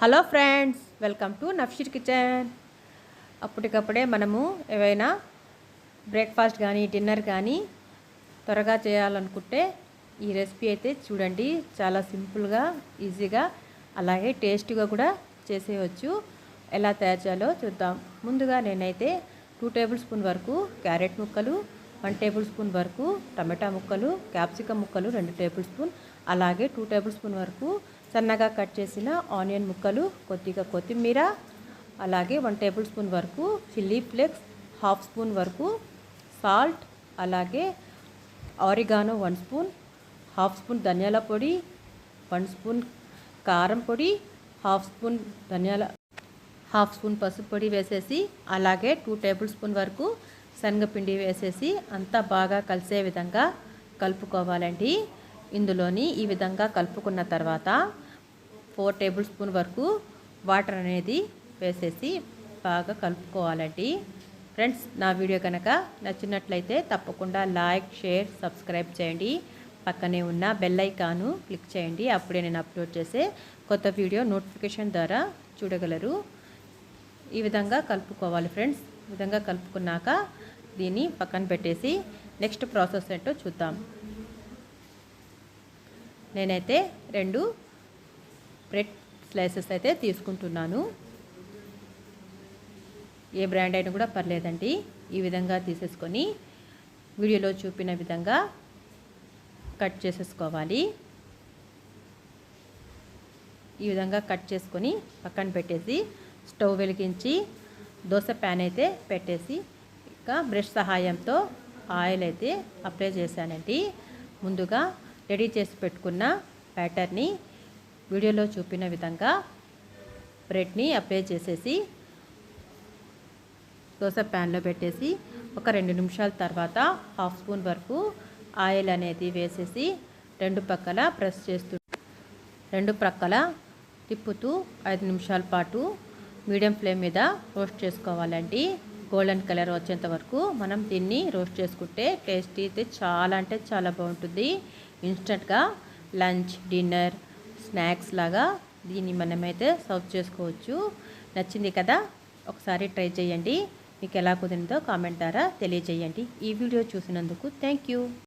Hello friends, welcome to Nafsheer kitchen. అప్పటికప్పుడే మనము ఏవైనా బ్రేక్ఫాస్ట్ కానీ డిన్నర్ కానీ త్వరగా చేయాలనుకుంటే ఈ రెసిపీ అయితే చూడండి. చాలా సింపుల్గా, ఈజీగా, అలాగే టేస్టీగా కూడా చేసేయచ్చు. ఎలా తయారు చేయాలో చూద్దాం. ముందుగా నేనైతే 2 టేబుల్ స్పూన్ వరకు క్యారెట్ ముక్కలు, 1 టేబుల్ స్పూన్ వరకు టమాటా ముక్కలు, క్యాప్సికమ్ ముక్కలు 2 టేబుల్ స్పూన్, అలాగే 2 టేబుల్ స్పూన్ వరకు సన్నగా కట్ చేసిన ఆనియన్ ముక్కలు, కొద్దిగా కొత్తిమీర, అలాగే 1 టేబుల్ స్పూన్ వరకు చిల్లీ ఫ్లేక్స్, 1/2 స్పూన్ వరకు సాల్ట్, అలాగే ఆరిగానో 1 స్పూన్, 1/2 స్పూన్ ధనియాల పొడి, 1 స్పూన్ కారం పొడి, 1/2 స్పూన్ 1/2 స్పూన్ పసుపు పొడి వేసేసి, అలాగే 2 టేబుల్ స్పూన్ వరకు శనగపిండి వేసేసి అంతా బాగా కలిసే విధంగా కలుపుకోవాలండి. ఇందులోని ఈ విధంగా కలుపుకున్న తర్వాత 4 టేబుల్ స్పూన్ వరకు వాటర్ అనేది వేసేసి బాగా కలుపుకోవాలండి. ఫ్రెండ్స్, నా వీడియో కనుక నచ్చినట్లయితే తప్పకుండా లైక్, షేర్, సబ్స్క్రైబ్ చేయండి. పక్కనే ఉన్న బెల్ ఐకాను క్లిక్ చేయండి. అప్పుడే నేను అప్లోడ్ చేసే కొత్త వీడియో నోటిఫికేషన్ ద్వారా చూడగలరు. ఈ విధంగా కలుపుకోవాలి ఫ్రెండ్స్. ఈ విధంగా కలుపుకున్నాక దీన్ని పక్కన పెట్టేసి నెక్స్ట్ ప్రాసెస్ ఏంటో చూద్దాం. నేనైతే 2 బ్రెడ్ స్లైసెస్ అయితే తీసుకుంటున్నాను. ఏ బ్రాండ్ అయినా కూడా పర్లేదండి. ఈ విధంగా తీసేసుకొని వీడియోలో చూపిన విధంగా కట్ చేసేసుకోవాలి. ఈ విధంగా కట్ చేసుకొని పక్కన పెట్టేసి స్టవ్ వెలిగించి దోశ ప్యాన్ అయితే పెట్టేసి ఇంకా బ్రష్ సహాయంతో ఆయిల్ అయితే అప్లై చేశానండి. ముందుగా రెడీ చేసి పెట్టుకున్న బ్యాటర్ని వీడియోలో చూపిన విధంగా బ్రెడ్ని అప్లై చేసేసి దోశ ప్యాన్లో పెట్టేసి ఒక 2 నిమిషాల తర్వాత 1/2 స్పూన్ వరకు ఆయిల్ అనేది వేసేసి 2 పక్కల ప్రెస్ చేస్తూ 2 ప్రక్కల తిప్పుతూ 5 నిమిషాల పాటు మీడియం ఫ్లేమ్ మీద రోస్ట్ చేసుకోవాలండి. గోల్డెన్ కలర్ వచ్చేంత వరకు మనం దీన్ని రోస్ట్ చేసుకుంటే టేస్ట్ అయితే చాలా అంటే చాలా బాగుంటుంది. ఇన్స్టెంట్గా లంచ్, డిన్నర్, స్నాక్స్ లాగా దీన్ని మనమైతే సర్వ్ చేసుకోవచ్చు. నచ్చింది కదా? ఒకసారి ట్రై చేయండి. మీకు ఎలా కుదిరిందో కామెంట్ ద్వారా తెలియజేయండి. ఈ వీడియో చూసినందుకు థ్యాంక్ యూ.